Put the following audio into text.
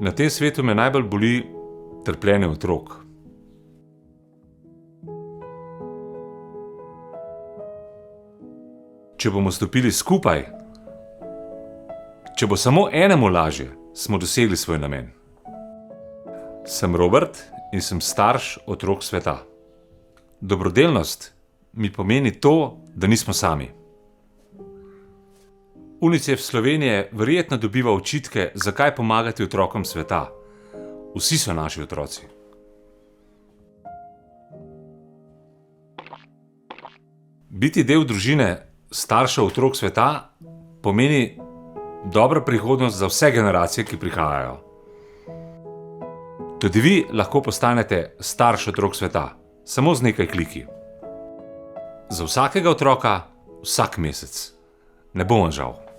Na tem svetu me najbolj boli trpljenje otrok. Če bomo stopili skupaj, če bo samo enemu lažje, smo dosegli svoj namen. Sem Robert in sem starš otrok sveta. Dobrodelnost mi pomeni to, da nismo sami. UNICEF Slovenije verjetno dobiva očitke, zakaj pomagati otrokom sveta. Vsi so naši otroci. Biti del družine staršev otrok sveta pomeni dobra prihodnost za vse generacije, ki prihajajo. Tudi vi lahko postanete starš otrok sveta, samo z nekaj kliki. Za vsakega otroka, vsak mesec. Ne bo vam žal.